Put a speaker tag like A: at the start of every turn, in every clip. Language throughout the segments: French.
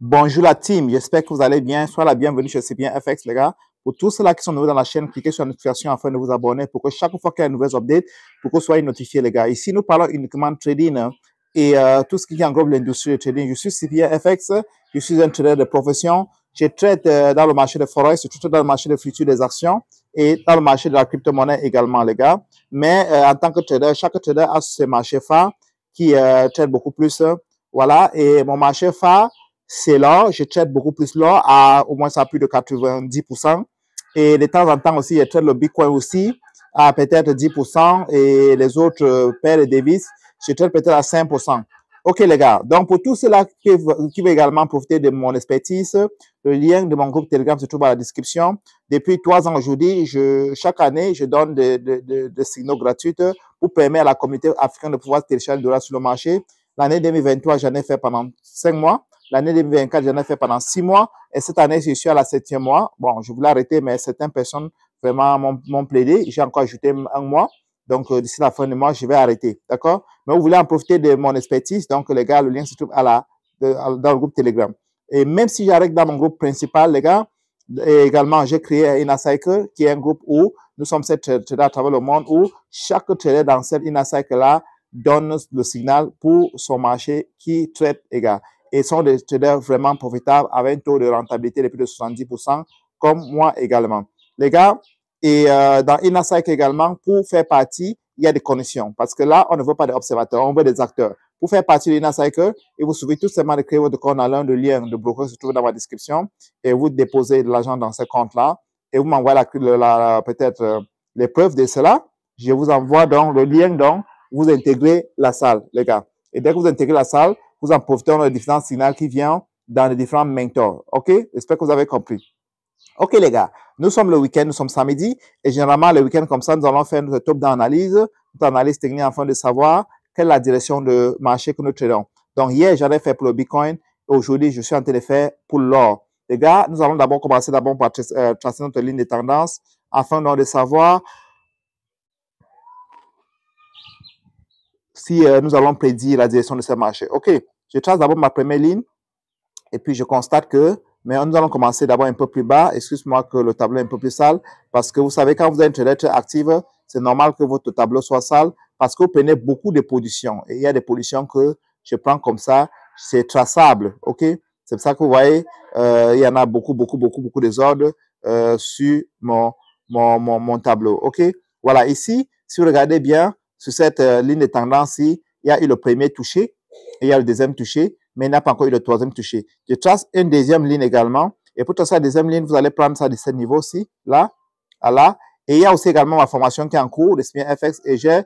A: Bonjour la team, j'espère que vous allez bien. Soyez la bienvenue chez C'est bien FX, les gars. Pour tous ceux-là qui sont nouveaux dans la chaîne, cliquez sur la notification afin de vous abonner pour que chaque fois qu'il y a une nouvelle update, pour que vous soyez notifiés, les gars. Ici, nous parlons uniquement de trading et tout ce qui englobe l'industrie de trading. Je suis CPA FX, je suis un trader de profession. Je trade dans le marché de forex, je trade dans le marché de futurs des actions et dans le marché de la crypto-monnaie également, les gars. Mais en tant que trader, chaque trader a ses marchés phares qui trade beaucoup plus. Voilà, et mon marché phare, c'est l'or. Je trade beaucoup plus l'or, à au moins ça a plus de 90%. Et de temps en temps aussi, je trade le Bitcoin aussi à peut-être 10%. Et les autres paires et devises, je trade peut-être à 5%. Ok les gars, donc pour tous ceux-là qui veulent également profiter de mon expertise, le lien de mon groupe Telegram se trouve dans la description. Depuis 3 ans aujourd'hui, chaque année, je donne des signaux gratuits pour permettre à la communauté africaine de pouvoir télécharger le dollar sur le marché. L'année 2023, j'en ai fait pendant 5 mois. L'année 2024, j'en ai fait pendant 6 mois. Et cette année, je suis à la 7e mois. Bon, je voulais arrêter, mais certaines personnes vraiment m'ont plaidé. J'ai encore ajouté un mois. Donc, d'ici la fin du mois, je vais arrêter. D'accord? Mais vous voulez en profiter de mon expertise. Donc, les gars, le lien se trouve dans le groupe Telegram. Et même si j'arrête dans mon groupe principal, les gars, et également, j'ai créé Inner Cycle, qui est un groupe où nous sommes 7 traders à travers le monde, où chaque trader dans cette Inner Cycle-là donne le signal pour son marché qui traite, les gars. Et sont des traders vraiment profitables avec un taux de rentabilité de plus de 70%, comme moi également. Les gars, et dans Inner Cycle également, pour faire partie, il y a des conditions. Parce que là, on ne veut pas des observateurs, on veut des acteurs. Pour faire partie de l'Inner Cycle, il vous suffit tout simplement de créer votre compte en l'un des liens de broker qui se trouve dans ma description et vous déposez de l'argent dans ce compte-là et vous m'envoyez peut-être les preuves de cela. Je vous envoie donc le lien, donc vous intégrez la salle, les gars. Et dès que vous intégrez la salle, vous en profitez des différents signaux qui viennent dans les différents mentors. OK? J'espère que vous avez compris. OK, les gars. Nous sommes le week-end, nous sommes samedi. Et généralement, le week-end comme ça, nous allons faire notre top d'analyse, notre analyse technique afin de savoir quelle est la direction de marché que nous tradons. Donc, hier, j'en ai fait pour le Bitcoin. Aujourd'hui, je suis en train de faire pour l'or. Les gars, nous allons d'abord commencer par tracer notre ligne de tendance afin donc de savoir si nous allons prédire la direction de ce marché. OK, je trace d'abord ma première ligne et puis je constate que, mais nous allons commencer d'abord un peu plus bas. Excuse-moi que le tableau est un peu plus sale parce que vous savez, quand vous êtes une trader très active, c'est normal que votre tableau soit sale parce que vous prenez beaucoup de positions. Et il y a des positions que je prends comme ça, c'est traçable. OK, c'est pour ça que vous voyez, il y en a beaucoup de désordre sur mon tableau. OK, voilà, ici, si vous regardez bien, sur cette ligne de tendance-ci, il y a eu le premier touché et il y a le deuxième touché, mais il n'y a pas encore eu le troisième touché. Je trace une deuxième ligne également. Et pour tracer la deuxième ligne, vous allez prendre ça de ce niveau-ci, là, à là. Et il y a aussi également ma formation qui est en cours, le SPIA FX, et j'ai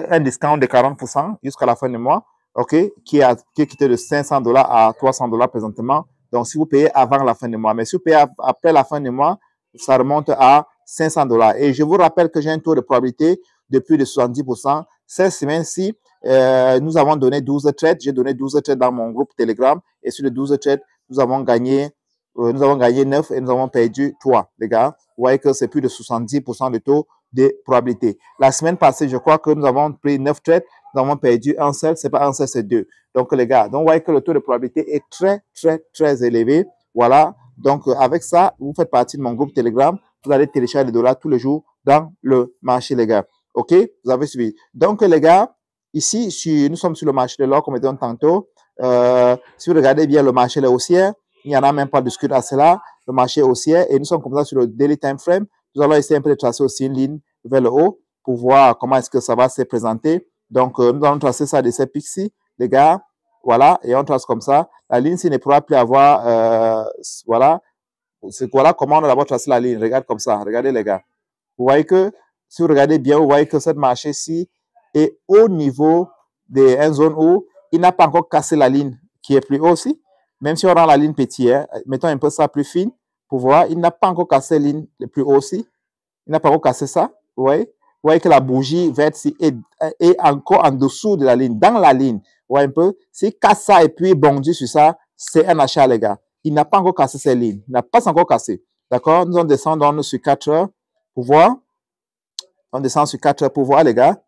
A: un discount de 40% jusqu'à la fin du mois, OK, qui est quitté de $500 à $300 présentement. Donc, si vous payez avant la fin du mois, mais si vous payez après la fin du mois, ça remonte à $500. Et je vous rappelle que j'ai un taux de probabilité de plus de 70%. Cette semaine-ci, nous avons donné 12 trades. J'ai donné 12 trades dans mon groupe Telegram. Et sur les 12 trades, nous avons gagné 9 et nous avons perdu 3, les gars. Vous voyez que c'est plus de 70% de taux de probabilité. La semaine passée, je crois que nous avons pris 9 trades. Nous avons perdu un seul. C'est pas un seul, c'est 2. Donc, les gars, donc, vous voyez que le taux de probabilité est très élevé. Voilà. Donc, avec ça, vous faites partie de mon groupe Telegram. Vous allez télécharger les dollars tous les jours dans le marché, les gars. OK? Vous avez suivi. Donc, les gars, ici, nous sommes sur le marché de l'or, comme je disais tantôt. Si vous regardez bien le marché haussier, il n'y en a même pas de discute à cela. Le marché haussier, et nous sommes comme ça sur le daily time frame. Nous allons essayer un peu de tracer aussi une ligne vers le haut pour voir comment est-ce que ça va se présenter. Donc, nous allons tracer ça de ces pics-ci, les gars. Voilà, et on trace comme ça. La ligne-ci ne pourra plus avoir, voilà. Voilà comment on va d'abord tracer la ligne. Regarde comme ça. Regardez, les gars. Vous voyez que, si vous regardez bien, vous voyez que cette marché-ci est au niveau d'une zone où il n'a pas encore cassé la ligne qui est plus haut aussi. Même si on rend la ligne petite, hein, mettons un peu ça plus fine pour voir, il n'a pas encore cassé la ligne le plus haut aussi. Il n'a pas encore cassé ça. Vous voyez que la bougie verte est encore en dessous de la ligne, dans la ligne. Vous voyez un peu? S'il casse ça et puis bondit sur ça, c'est un achat, les gars. Il n'a pas encore cassé cette ligne. Il n'a pas encore cassé. D'accord? Nous, on descend donc sur 4 heures pour voir. On descend sur 4 heures pour voir, les gars.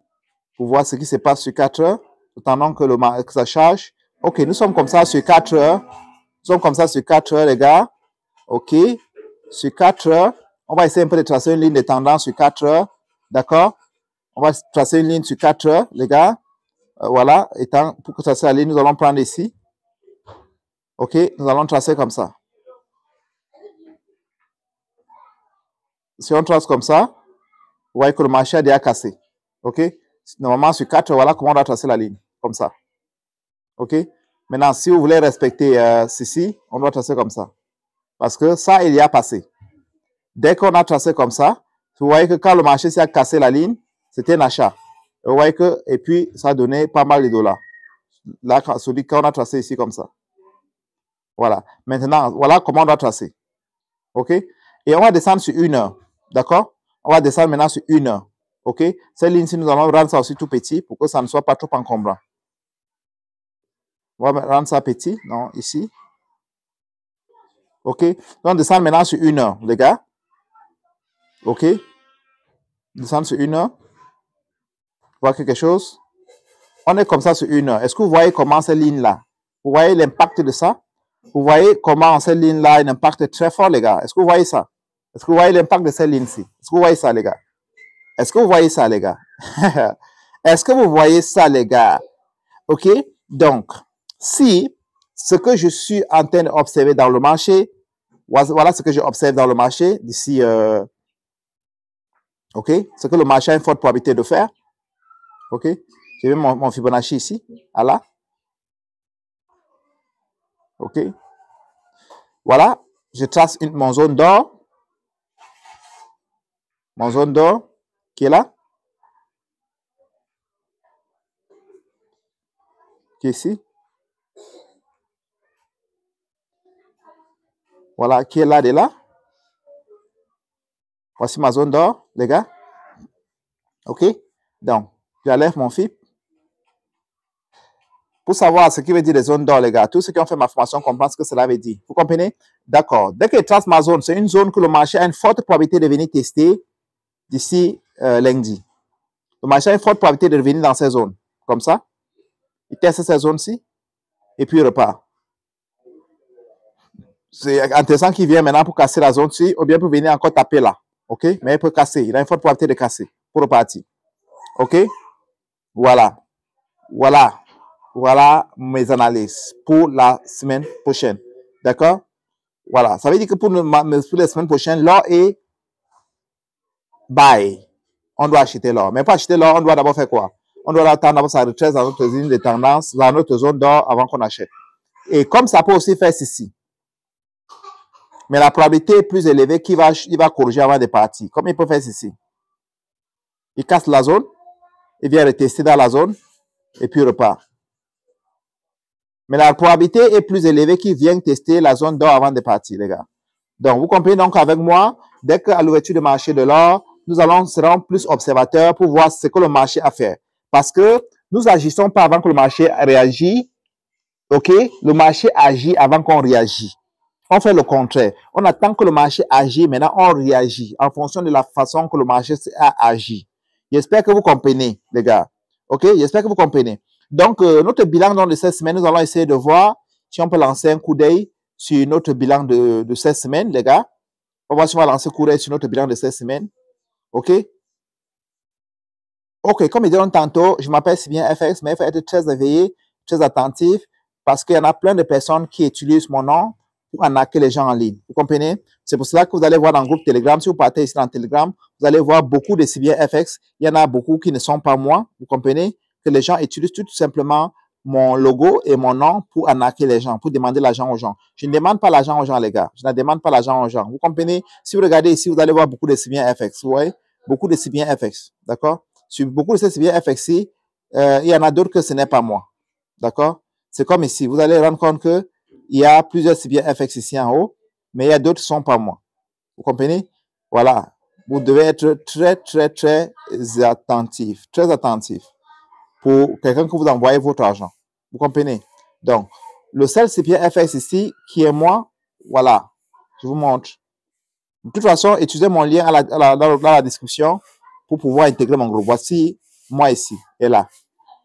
A: Pour voir ce qui se passe sur 4 heures. Attendant que ça charge. Ok, nous sommes comme ça sur 4 heures. Nous sommes comme ça sur 4 heures, les gars. Ok, sur 4 heures. On va essayer un peu de tracer une ligne de tendance sur 4 heures. D'accord? On va tracer une ligne sur 4 heures, les gars. Voilà. Étant, pour tracer la ligne, nous allons prendre ici. Ok, nous allons tracer comme ça. Si on trace comme ça, vous voyez que le marché a déjà cassé. Ok? Normalement, sur 4 heures, voilà comment on doit tracer la ligne. Comme ça. Ok? Maintenant, si vous voulez respecter ceci, on doit tracer comme ça. Parce que ça, il y a passé. Dès qu'on a tracé comme ça, vous voyez que quand le marché s'est cassé la ligne, c'était un achat. Et vous voyez que, et puis, ça a donné pas mal de dollars. Là, celui qu'on a tracé ici comme ça. Voilà. Maintenant, voilà comment on doit tracer. OK? Et on va descendre sur 1 heure. D'accord? On va descendre maintenant sur 1 heure. OK? Cette ligne-ci, nous allons rendre ça aussi tout petit pour que ça ne soit pas trop encombrant. On va rendre ça petit. Non, ici. OK? Donc, on descend maintenant sur 1 heure, les gars. OK? Descendre sur 1 heure. Voir quelque chose. On est comme ça sur 1 heure. Est-ce que vous voyez comment cette ligne-là? Vous voyez l'impact de ça? Vous voyez comment cette ligne-là a un impact très fort, les gars? Est-ce que vous voyez ça? Est-ce que vous voyez l'impact de cette ligne-ci? Est-ce que vous voyez ça, les gars? Est-ce que vous voyez ça, les gars? Est-ce que vous voyez ça, les gars? OK? Donc, si ce que je suis en train d'observer dans le marché, voilà ce que j'observe dans le marché d'ici, OK? Ce que le marché a une forte probabilité de faire. OK? J'ai mis mon Fibonacci ici, à là. OK? Voilà, je trace mon zone d'or. Mon zone d'or qui est là. Qui est ici. Voilà, qui est là, de là. Voici ma zone d'or, les gars. OK? Donc, j'enlève mon FIP. Pour savoir ce qui veut dire les zones d'or, les gars, tous ceux qui ont fait ma formation comprennent ce que cela veut dire. Vous comprenez? D'accord. Dès que je trace ma zone, c'est une zone que le marché a une forte probabilité de venir tester d'ici lundi. Le marché a une forte probabilité de revenir dans ces zones. Comme ça. Il teste ces zones-ci. Et puis il repart. C'est intéressant qu'il vienne maintenant pour casser la zone-ci, ou bien pour venir encore taper là. OK? Mais il peut casser. Il a une forte probabilité de casser pour repartir. OK? Voilà. Voilà. Voilà mes analyses pour la semaine prochaine. D'accord? Voilà. Ça veut dire que pour la semaine prochaine, l'or est buy. On doit acheter l'or. Mais pour acheter l'or, on doit d'abord faire quoi? On doit attendre d'abord sa retraite dans notre zone de tendance, dans notre zone d'or avant qu'on achète. Et comme ça peut aussi faire ceci. Mais la probabilité est plus élevée qu'il va corriger avant de partir. Comme il peut faire ceci. Il casse la zone, il vient retester dans la zone, et puis il repart. Mais la probabilité est plus élevée qu'il vienne tester la zone d'or avant de partir, les gars. Donc, vous comprenez donc avec moi, dès qu'à l'ouverture du marché de l'or, nous serons plus observateurs pour voir ce que le marché a fait. Parce que nous agissons pas avant que le marché réagisse. OK? Le marché agit avant qu'on réagisse. On fait le contraire. On attend que le marché agisse, maintenant on réagit en fonction de la façon que le marché a agi. J'espère que vous comprenez, les gars. OK? J'espère que vous comprenez. Donc, notre bilan dans de cette semaine, nous allons essayer de voir si on peut lancer un coup d'œil sur notre bilan de cette semaine, les gars. On va voir si on va lancer un coup d'œil sur notre bilan de cette semaine. OK? OK, comme je disais tantôt, je m'appelle Sibien FX, mais il faut être très éveillé, très attentif, parce qu'il y en a plein de personnes qui utilisent mon nom pour arnaquer les gens en ligne. Vous comprenez? C'est pour cela que vous allez voir dans le groupe Telegram, si vous partez ici dans Telegram, vous allez voir beaucoup de Sibien FX. Il y en a beaucoup qui ne sont pas moi. Vous comprenez? Que les gens utilisent tout simplement mon logo et mon nom pour arnaquer les gens, pour demander l'argent aux gens. Je ne demande pas l'argent aux gens, les gars. Je ne demande pas l'argent aux gens. Vous comprenez? Si vous regardez ici, vous allez voir beaucoup de Sibien FX. Vous voyez? Beaucoup de Sibien FX. D'accord? Sur beaucoup de ces Sibien FXI, il y en a d'autres que ce n'est pas moi. D'accord? C'est comme ici. Vous allez rendre compte que il y a plusieurs Sibien FX ici en haut, mais il y a d'autres qui ne sont pas moi. Vous comprenez? Voilà. Vous devez être très, très, très attentif. Très attentif pour quelqu'un que vous envoyez votre argent. Vous comprenez? Donc, le seul Sibien FX ici, qui est moi, voilà. Je vous montre. De toute façon, utilisez mon lien dans la description pour pouvoir intégrer mon groupe. Voici moi ici et là.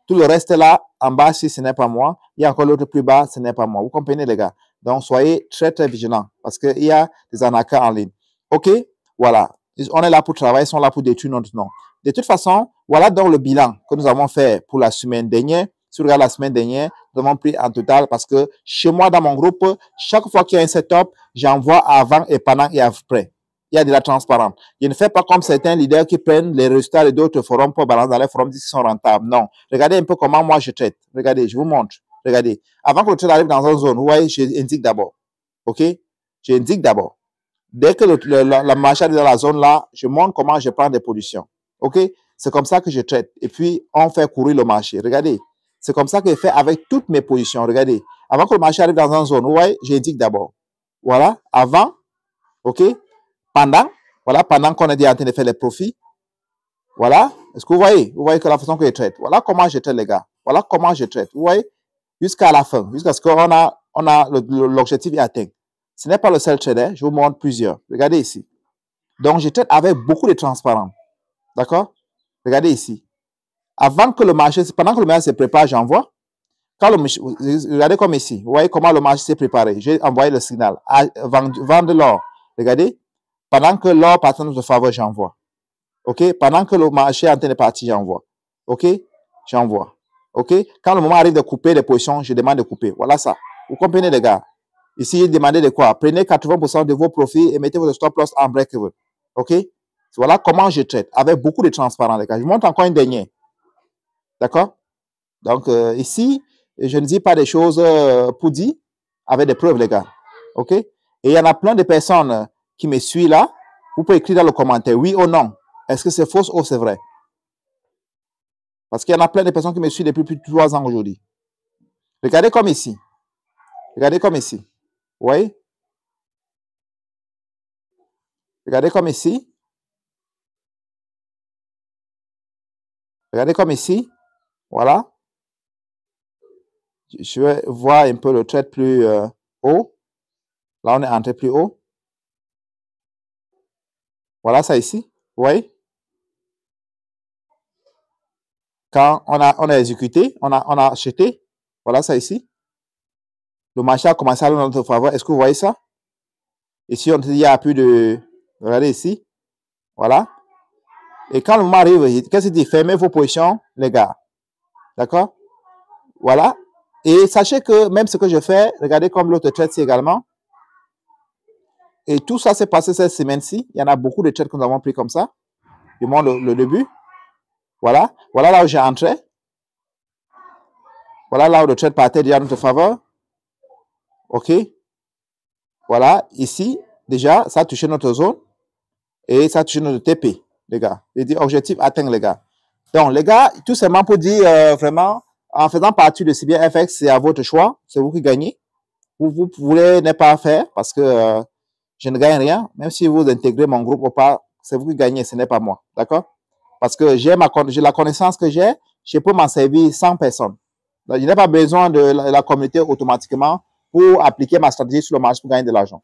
A: Tout le reste là, en bas, si ce n'est pas moi, il y a encore l'autre plus bas, ce n'est pas moi. Vous comprenez, les gars? Donc, soyez très, très vigilants parce qu'il y a des arnaqueurs en ligne. OK? Voilà. On est là pour travailler, ils sont là pour détruire notre nom. De toute façon, voilà donc le bilan que nous avons fait pour la semaine dernière. Si vous regardez la semaine dernière, nous avons pris en total parce que chez moi, dans mon groupe, chaque fois qu'il y a un setup, j'envoie avant et pendant et après. Il y a de la transparence. Je ne fais pas comme certains leaders qui prennent les résultats de d'autres forums pour balancer dans les forums qui sont rentables. Non. Regardez un peu comment moi je traite. Regardez, je vous montre. Regardez. Avant que le trade arrive dans une zone, vous voyez, j'indique d'abord. OK? J'indique d'abord. Dès que la marche est dans la zone là, je montre comment je prends des positions. OK? C'est comme ça que je traite. Et puis, on fait courir le marché. Regardez. C'est comme ça que je fais avec toutes mes positions. Regardez. Avant que le marché arrive dans une zone, vous voyez, j'indique d'abord. Voilà. Avant. OK? Pendant, voilà, pendant qu'on est en train de faire les profits, voilà, est-ce que vous voyez que la façon que je traite, voilà comment je traite les gars, voilà comment je traite, vous voyez, jusqu'à la fin, jusqu'à ce qu'on a l'objectif est atteint. Ce n'est pas le seul trader, je vous montre plusieurs, regardez ici. Donc, je traite avec beaucoup de transparence, d'accord? Regardez ici. Avant que le marché, pendant que le marché se prépare, j'envoie. Quand regardez comme ici, vous voyez comment le marché s'est préparé, j'ai envoyé le signal, vendre l'or, regardez. Pendant que l'or part en notre faveur, j'envoie. OK? Pendant que le marché est en train de partir, j'envoie. OK? J'envoie. OK? Quand le moment arrive de couper les positions, je demande de couper. Voilà ça. Vous comprenez, les gars? Ici, demandez de quoi? Prenez 80% de vos profits et mettez votre stop loss en break-even. OK? Voilà comment je traite. Avec beaucoup de transparence, les gars. Je vous montre encore une dernière. D'accord? Donc, ici, je ne dis pas des choses pour dire, avec des preuves, les gars. OK? Et il y en a plein de personnes qui me suivent là. Vous pouvez écrire dans le commentaire, oui ou non. Est-ce que c'est faux ou c'est vrai? Parce qu'il y en a plein de personnes qui me suivent depuis plus de 3 ans aujourd'hui. Regardez comme ici. Regardez comme ici. Vous voyez? Regardez comme ici. Regardez comme ici. Voilà. Je vais voir un peu le trade plus haut. Là, on est entré plus haut. Voilà ça ici. Vous voyez? Quand on a exécuté, on a acheté. Voilà ça ici. Le marché a commencé à aller dans notre faveur. Est-ce que vous voyez ça? Ici, on dit il y a plus de... Regardez ici. Voilà. Et quand le moment arrive, qu'est-ce qu'il dit? Fermez vos positions, les gars. D'accord? Voilà. Et sachez que même ce que je fais, regardez comme l'autre trade ci également. Et tout ça s'est passé cette semaine-ci. Il y en a beaucoup de trades que nous avons pris comme ça. Je montre le début. Voilà. Voilà là où j'ai entré. Voilà là où le trade partait déjà en notre faveur. OK. Voilà. Ici, déjà, ça a touché notre zone. Et ça a touché notre TP, les gars. Je dis objectif atteint, les gars. Donc, les gars, tout simplement pour dire vraiment, en faisant partie de CBA FX, c'est à votre choix. C'est vous qui gagnez. Vous voulez ne pas faire parce que je ne gagne rien. Même si vous intégrez mon groupe ou pas, c'est vous qui gagnez, ce n'est pas moi. D'accord? Parce que j'ai la connaissance que j'ai, je peux m'en servir sans personne. Donc, je n'ai pas besoin de la communauté automatiquement pour appliquer ma stratégie sur le marché pour gagner de l'argent.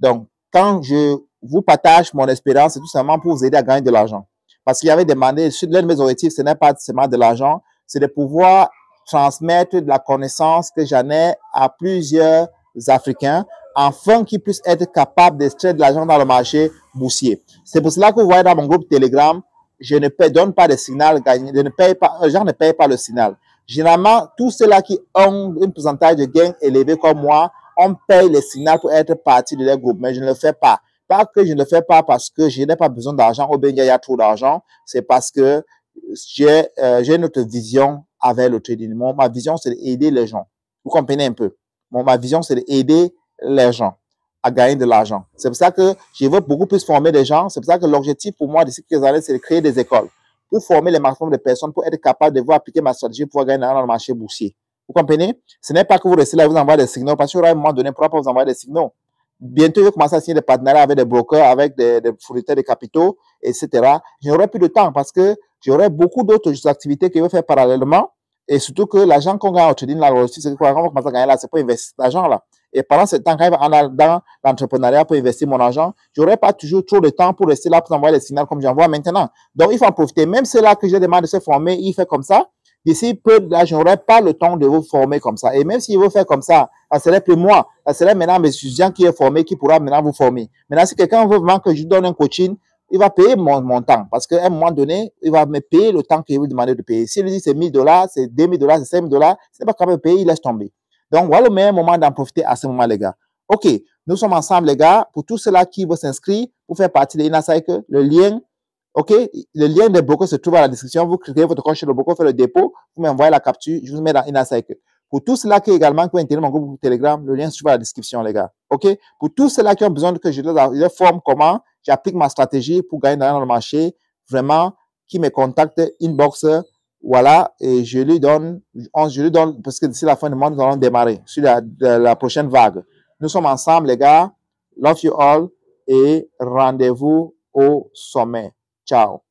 A: Donc, quand je vous partage mon expérience, c'est tout simplement pour vous aider à gagner de l'argent. Parce qu'il y avait demandé, l'un de mes objectifs, ce n'est pas seulement de l'argent, c'est de pouvoir transmettre de la connaissance que j'en ai à plusieurs Africains afin qu'ils puissent être capables d'extraire de l'argent dans le marché boursier. C'est pour cela que vous voyez dans mon groupe Telegram, je ne donne pas de signal gagné, je ne paye pas, les gens ne payent pas le signal. Généralement, tous ceux-là qui ont un pourcentage de gain élevé comme moi, on paye les signaux pour être partie de leur groupe, mais je ne le fais pas. Pas que je ne le fais pas parce que je n'ai pas besoin d'argent ou bien il y a trop d'argent, c'est parce que j'ai une autre vision avec le trading. Ma vision, c'est d'aider les gens. Vous comprenez un peu? Ma vision, c'est d'aider les gens à gagner de l'argent. C'est pour ça que je veux beaucoup plus former des gens. C'est pour ça que l'objectif pour moi d'ici quelques années, c'est de créer des écoles pour former les maximum de personnes, pour être capable de voir appliquer ma stratégie pour gagner dans le marché boursier. Vous comprenez? Ce n'est pas que vous restez là et vous envoyez des signaux, parce qu'il y aura un moment donné, pourquoi pas vous envoyer des signaux? Bientôt, je vais commencer à signer des partenariats avec des brokers, avec des fournisseurs de capitaux, etc. Je n'aurai plus de temps parce que j'aurai beaucoup d'autres activités que je vais faire parallèlement. Et surtout que l'argent qu'on gagne au trading, là, c'est quoi, quand on commence à gagner là, c'est pour investir cet argent là. Et pendant ce temps, quand je vais dans l'entrepreneuriat pour investir mon argent, j'aurai pas toujours trop de temps pour rester là pour envoyer les signaux comme j'envoie maintenant. Donc, il faut en profiter. Même ceux-là que je demande de se former, il fait comme ça. d'ici peu, là, je n'aurai pas le temps de vous former comme ça. Et même si vous faites comme ça serait plus moi. Ça serait maintenant mes étudiants qui est formé, qui pourra maintenant vous former. Maintenant, si quelqu'un veut vraiment que je donne un coaching, il va payer mon temps. Parce qu'à un moment donné, il va me payer le temps qu'il vous demande de payer. S'il dit c'est $1000, c'est $2000, c'est $5000, c'est pas capable de payer, il laisse tomber. Donc, voilà le meilleur moment d'en profiter à ce moment, les gars. OK, nous sommes ensemble, les gars. Pour tous ceux-là qui veulent s'inscrire, pour faire partie de Inner Cycle, le lien, OK, le lien de Boko se trouve à la description. Vous créez votre compte chez le Boko, faites le dépôt, vous m'envoyez la capture, je vous mets dans Inner Cycle. Pour tous ceux-là qui également qui intégrer mon groupe Telegram, le lien se trouve à la description, les gars. OK, pour tous ceux-là qui ont besoin que je leur forme comment j'applique ma stratégie pour gagner dans le marché, vraiment, qui me contacte, inbox, voilà, et je lui donne, parce que d'ici la fin du mois, nous allons démarrer sur la prochaine vague. Nous sommes ensemble, les gars. Love you all et rendez-vous au sommet. Ciao.